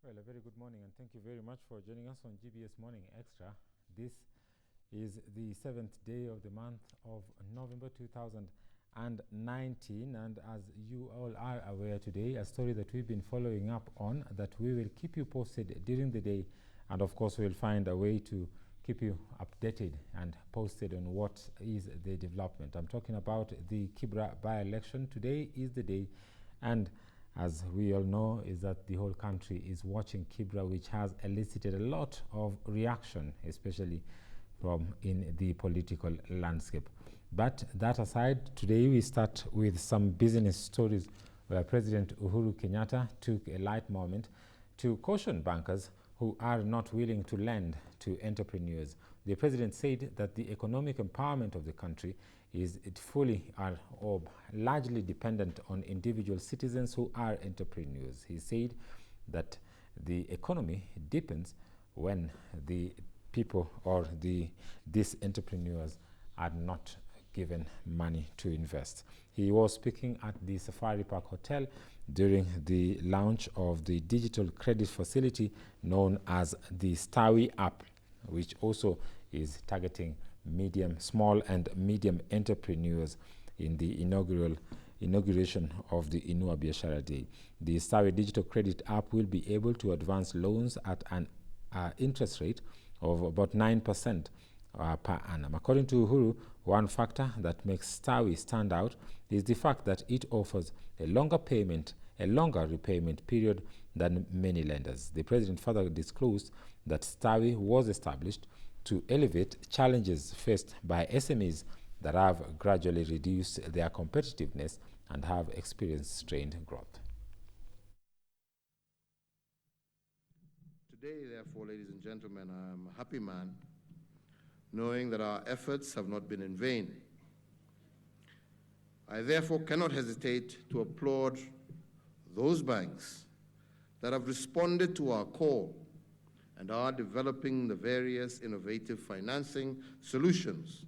Well, a very good morning, and thank you very much for joining us on GBS Morning Extra. This is the 7th day of the month of November 2019, and as you all are aware today, a story that we've been following up on, that we will keep you posted during the day, and of course we'll find a way to keep you updated and posted on what is the development. I'm talking about the Kibra By Election. Today is the day, and as we all know, is that the whole country is watching Kibra, which has elicited a lot of reaction, especially from in the political landscape. But that aside, today we start with some business stories where President Uhuru Kenyatta took a light moment to caution bankers who are not willing to lend to entrepreneurs. The president said that the economic empowerment of the country is fully or largely dependent on individual citizens who are entrepreneurs. He said that the economy deepens when the people or these entrepreneurs are not given money to invest. He was speaking at the Safari Park Hotel during the launch of the digital credit facility known as the Stawi app, which also is targeting small and medium entrepreneurs in the inauguration of the Inua Biashara Day. The Stawi digital credit app will be able to advance loans at an interest rate of about 9% per annum. According to Uhuru, one factor that makes Stawi stand out is the fact that it offers a longer repayment period than many lenders. The president further disclosed that Stawi was established to elevate challenges faced by SMEs that have gradually reduced their competitiveness and have experienced strained growth. Today, therefore, ladies and gentlemen, I am a happy man, knowing that our efforts have not been in vain. I therefore cannot hesitate to applaud those banks that have responded to our call and are developing the various innovative financing solutions,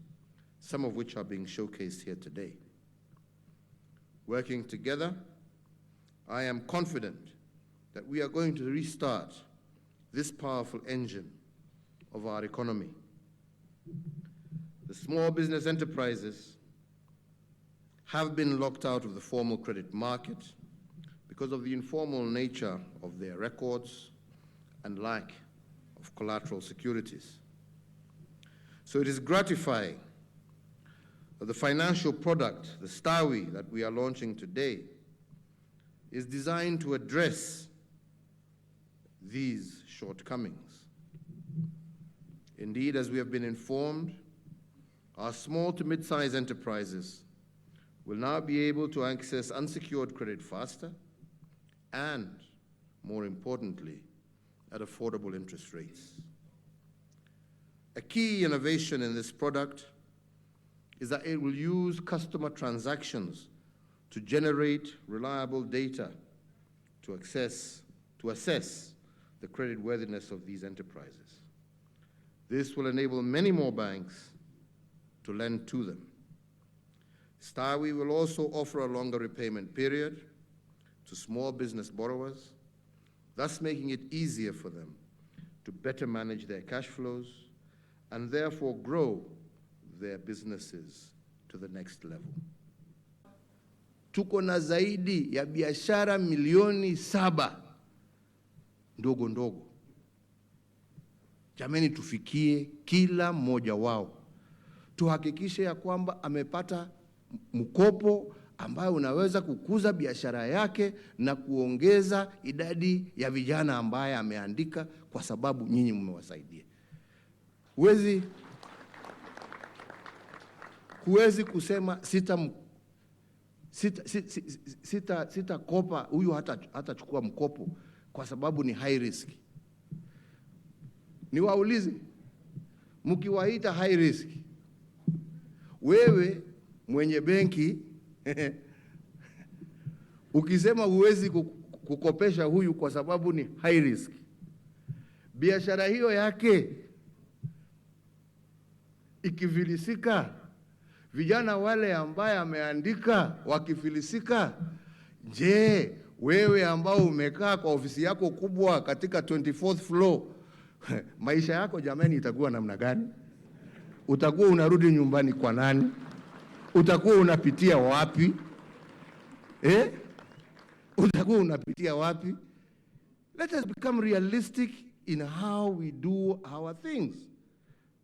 some of which are being showcased here today. Working together, I am confident that we are going to restart this powerful engine of our economy. The small business enterprises have been locked out of the formal credit market because of the informal nature of their records and lack of collateral securities. So it is gratifying that the financial product, the Stawi, that we are launching today, is designed to address these shortcomings. Indeed, as we have been informed, our small to mid-sized enterprises will now be able to access unsecured credit faster and, more importantly, at affordable interest rates. A key innovation in this product is that it will use customer transactions to generate reliable data to assess the creditworthiness of these enterprises. This will enable many more banks to lend to them. Stawi will also offer a longer repayment period to small business borrowers, thus making it easier for them to better manage their cash flows and therefore grow their businesses to the next level. Tuko na zaidi ya biashara milioni 7 ndogo ndogo. Jameni, tufikie kila mmoja wao. Tuhakikishe ya kwamba amepata mkopo ambayo unaweza kukuza biashara yake na kuongeza idadi ya vijana ambaye ameandika, kwa sababu nyinyi mmewasaidia. Huwezi kusema sita kopa, huyu hata chukua mkopo kwa sababu ni high risk. Niwaulize, mkiwaita high risk, wewe mwenye benki ukisema huwezi kukopesha huyu kwa sababu ni high risk, biashara hiyo yake ikifilisika, vijana wale ambaye ameandika wakifilisika, je, Wewe ambao umekaa kwa ofisi yako kubwa katika 24th floor, maisha yako jamani itakuwa namna gani? Utakuwa unarudi nyumbani kwa nani? Utakuwa unapitia wapi? Utakuwa unapitia wapi? Let us become realistic in how we do our things.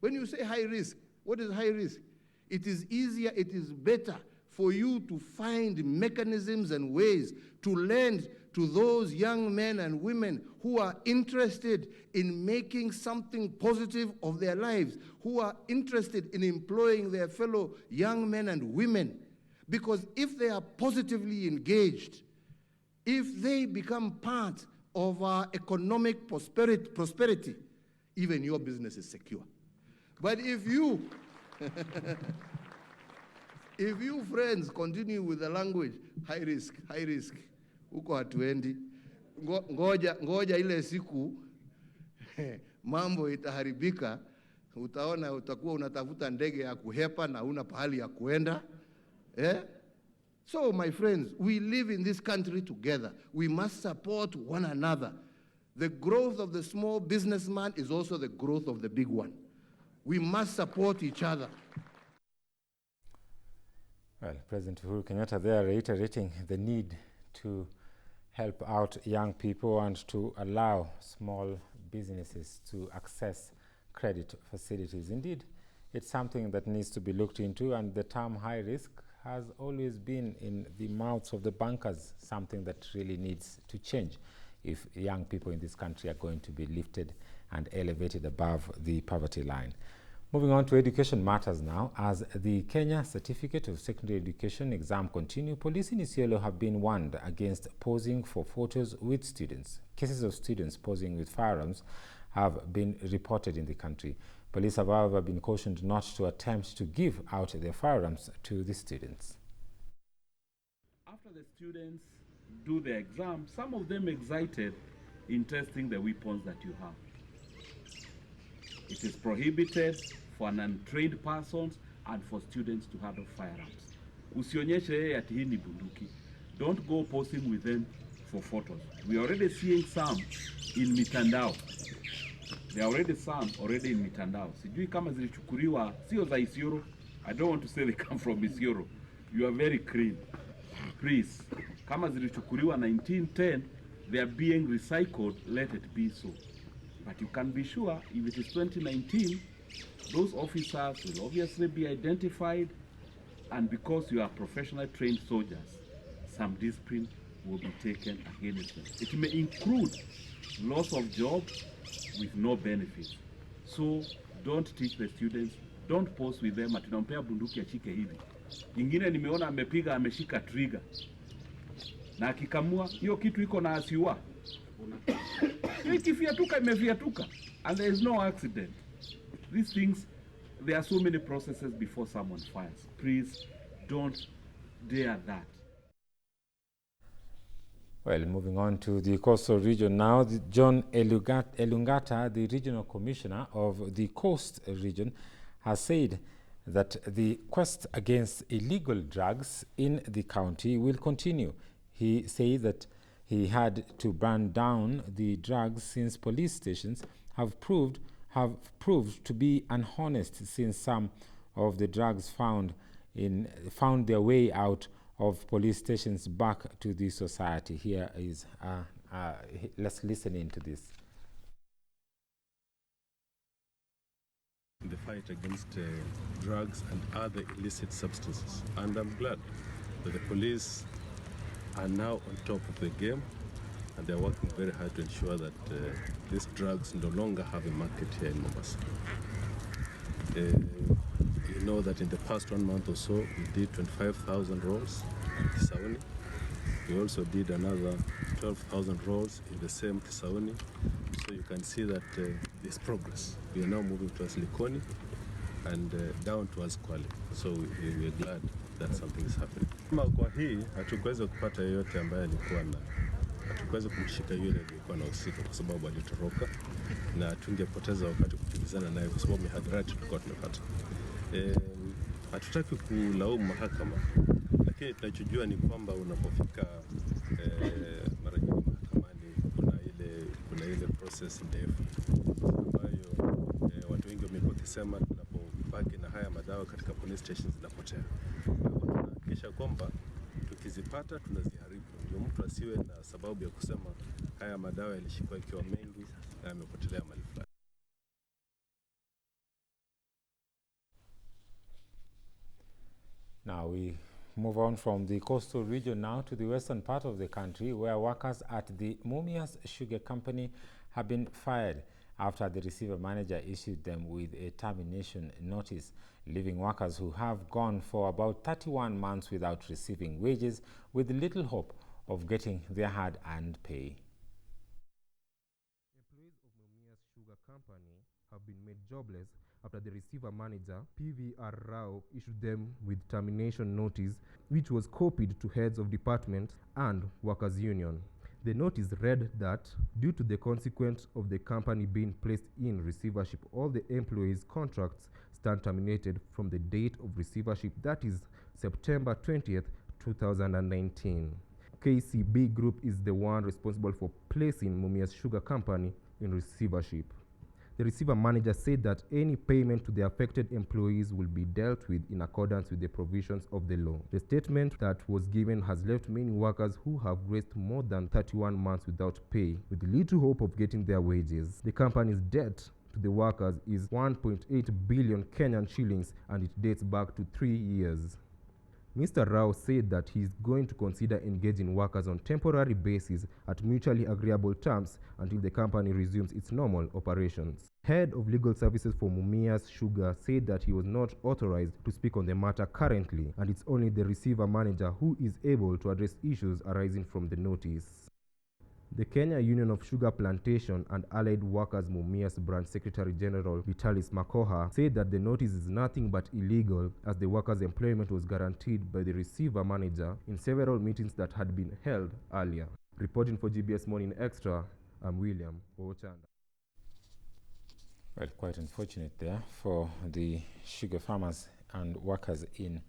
When you say high risk, what is high risk? It is easier, it is better for you to find mechanisms and ways to lend to those young men and women who are interested in making something positive of their lives, who are interested in employing their fellow young men and women. Because if they are positively engaged, if they become part of our economic prosperity, even your business is secure. But if you, if you friends continue with the language, high risk, huko hatuendi, ngoja ile siku mambo itaharibika, utaona utakuwa unatafuta ndege ya kuhepa na una pahali ya kuenda. So my friends, we live in this country together. We must support one another. The growth of the small businessman is also the growth of the big one. We must support each other. Well, President Uhuru Kenyatta there reiterating the need to help out young people and to allow small businesses to access credit facilities. Indeed, it's something that needs to be looked into, and the term high risk has always been in the mouths of the bankers, something that really needs to change if young people in this country are going to be lifted and elevated above the poverty line. Moving on to education matters now. As the Kenya Certificate of Secondary Education exam continue, police in Isiolo have been warned against posing for photos with students. Cases of students posing with firearms have been reported in the country. Police have, however, been cautioned not to attempt to give out their firearms to the students. After the students do the exam, some of them excited in testing the weapons that you have. It is prohibited for an untrained person and for students to handle firearms. Usionyeshe yeye ati hii ni bunduki. Don't go posing with them for photos. We are already seeing some in mitandao. There are already some in mitandao. Sijui kama zilichukuliwa sio za Isiolo. I don't want to say they come from Isiolo. You are very clean. Please, kama zilichukuliwa 1910, they are being recycled, let it be so. But you can be sure if it is 2019, those officers will obviously be identified, and because you are professional trained soldiers, some discipline will be taken against them. It may include loss of job with no benefits. So don't teach the students, don't pose with them atinampea bunduki ashike hivi. Ingine nimeona amepiga ameshika trigger. Na akikamua hiyo kitu iko na asiwa. Ikifiatuka imefiatuka, and there is no accident. These things, there are so many processes before someone fires. Please don't dare that. Well, moving on to the coastal region now, John Elungata, the regional commissioner of the coast region, has said that the quest against illegal drugs in the county will continue. He said that he had to burn down the drugs since police stations have proved to be unhonest, since some of the drugs found their way out of police stations back to the society. Here is let's listen into this. The fight against drugs and other illicit substances, and I'm glad that the police are now on top of the game, and they're working very hard to ensure that these drugs no longer have a market here in Mombasa. You know that in the past 1 month or so, we did 25,000 rolls in Kisauni. We also did another 12,000 rolls in the same Kisauni. So you can see that there's progress. We are now moving towards Likoni and down towards Kwale. So we are glad that something is happening. Kwa hii hatukuweza kupata yeyote ambaye alikuwa na hatukuweza kumshika yule aliyekuwa na usika kwa sababu alitoroka, na tungepoteza wakati kukimbizana naye kwa sababu mihadharati tulikuwa tumepata. Hatutaki kulaumu mahakama, lakini tunachojua ni kwamba unapofika ile process ndefu ambayo watu wengi wamekuwa wakisema tunapobaki na haya madawa katika police stations zinapotea. Tunahakikisha kwamba tukizipata tunaziharibu, ndio mtu asiwe na sababu ya kusema haya madawa yalishikwa ikiwa mengi na yamepotelea mahali fulani. Now we move on from the coastal region now to the western part of the country, where workers at the Mumias Sugar Company have been fired after the receiver manager issued them with a termination notice, leaving workers who have gone for about 31 months without receiving wages with little hope of getting their hard-earned pay. Employees of Mumias Sugar Company have been made jobless after the receiver manager, PVR Rao, issued them with termination notice, which was copied to heads of department and workers' union. The notice read that, due to the consequence of the company being placed in receivership, all the employees' contracts stand terminated from the date of receivership, that is September 20th, 2019. KCB Group is the one responsible for placing Mumias Sugar Company in receivership. The receiver manager said that any payment to the affected employees will be dealt with in accordance with the provisions of the law. The statement that was given has left many workers who have raced more than 31 months without pay, with little hope of getting their wages. The company's debt to the workers is 1.8 billion Kenyan shillings, and it dates back to 3 years. Mr. Rao said that he is going to consider engaging workers on temporary basis at mutually agreeable terms until the company resumes its normal operations. Head of Legal Services for Mumias Sugar said that he was not authorized to speak on the matter currently, and it's only the receiver manager who is able to address issues arising from the notice. The Kenya Union of Sugar Plantation and Allied Workers Mumias Branch Secretary General Vitalis Makoha said that the notice is nothing but illegal, as the workers' employment was guaranteed by the receiver manager in several meetings that had been held earlier. Reporting for GBS Morning Extra, I'm William Ochanda. Well, quite unfortunate there for the sugar farmers and workers in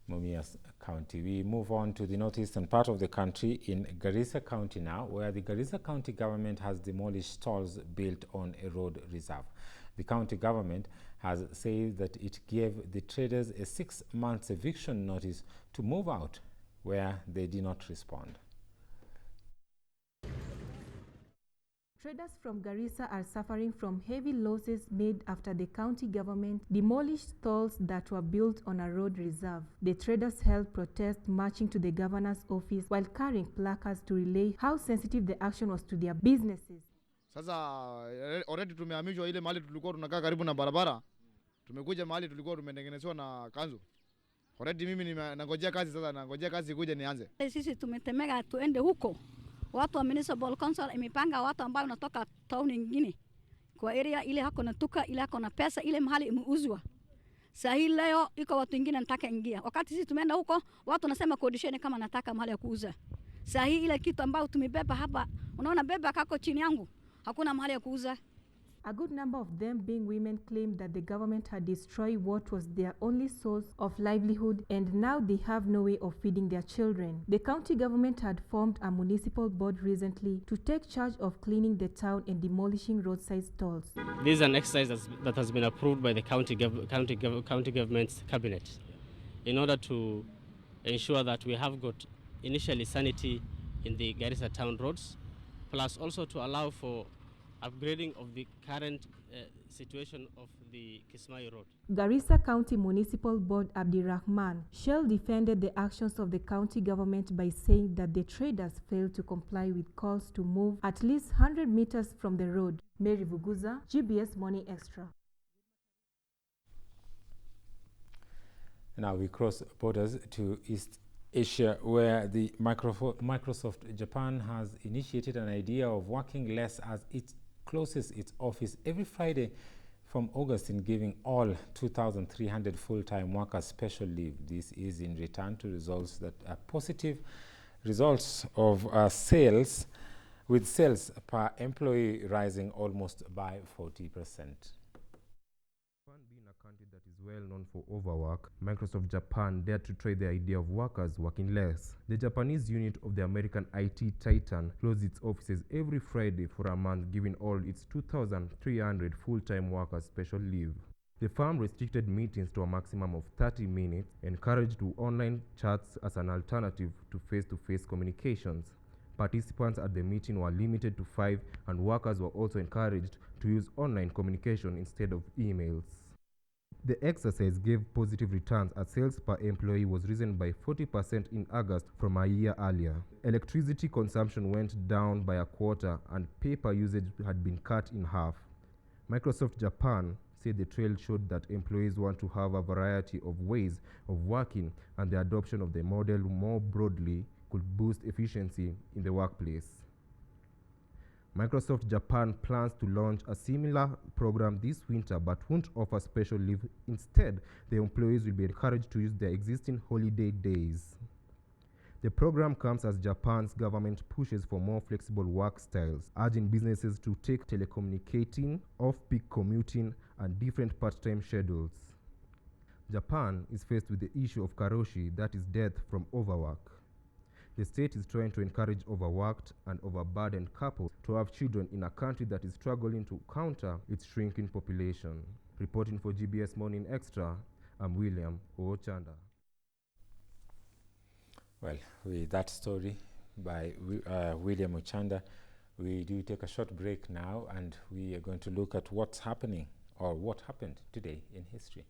Mumias County. We move on to the northeastern part of the country in Garissa County now, where the Garissa County government has demolished stalls built on a road reserve. The county government has said that it gave the traders a 6-month eviction notice to move out, where they did not respond. Traders from Garissa are suffering from heavy losses made after the county government demolished stalls that were built on a road reserve. The traders held protests marching to the governor's office while carrying placards to relay how sensitive the action was to their businesses. Sasa already tumehamishwa ile mahali tulikuwa tunakaa karibu na barabara. Tumekuja mahali tulikuwa tumetengenezwa na kanzu. Already mimi nangojea kazi sasa, nangojea kazi kuja nianze. Sisi tumetemeka tuende huko. Watu wa municipal council imepanga watu ambao wanatoka town nyingine kwa area ile hako na tuka ile hako na pesa ile mahali imeuzwa. Sasa hii leo iko watu wengine nataka ingia. Wakati sisi tumeenda huko watu nasema kodisheni kama nataka mahali ya kuuza. Sasa hii ile kitu ambao tumebeba hapa, unaona beba kako chini yangu. Hakuna mahali ya kuuza. A good number of them, being women, claimed that the government had destroyed what was their only source of livelihood, and now they have no way of feeding their children. The county government had formed a municipal board recently to take charge of cleaning the town and demolishing roadside stalls. This is an exercise that has been approved by the county government's cabinet in order to ensure that we have got initially sanity in the Garissa town roads, plus also to allow for upgrading of the current situation of the Kismayo Road. Garissa County Municipal Board Abdirahman Shell defended the actions of the county government by saying that the traders failed to comply with calls to move at least 100 meters from the road. Mary Vuguza, GBS Morning Extra. Now we cross borders to East Asia, where the Microsoft Japan has initiated an idea of working less as it closes its office every Friday from August, in giving all 2,300 full-time workers special leave. This is in return to results that are positive results of sales, with sales per employee rising almost by 40%. Japan being a country that is well known for overwork, Microsoft Japan dared to try the idea of workers working less. The Japanese unit of the American IT titan closed its offices every Friday for a month, giving all its 2,300 full-time workers special leave. The firm restricted meetings to a maximum of 30 minutes, encouraged online chats as an alternative to face-to-face communications. Participants at the meeting were limited to 5, and workers were also encouraged to use online communication instead of emails. The exercise gave positive returns as sales per employee was risen by 40% in August from a year earlier. Electricity consumption went down by a quarter and paper usage had been cut in half. Microsoft Japan said the trial showed that employees want to have a variety of ways of working, and the adoption of the model more broadly could boost efficiency in the workplace. Microsoft Japan plans to launch a similar program this winter but won't offer special leave. Instead, the employees will be encouraged to use their existing holiday days. The program comes as Japan's government pushes for more flexible work styles, urging businesses to take telecommunicating, off-peak commuting, and different part-time schedules. Japan is faced with the issue of karoshi, that is death from overwork. The state is trying to encourage overworked and overburdened couples to have children in a country that is struggling to counter its shrinking population. Reporting for GBS Morning Extra, I'm William Ochanda. Well, with that story by William Ochanda, we do take a short break now, and we are going to look at what's happening or what happened today in history.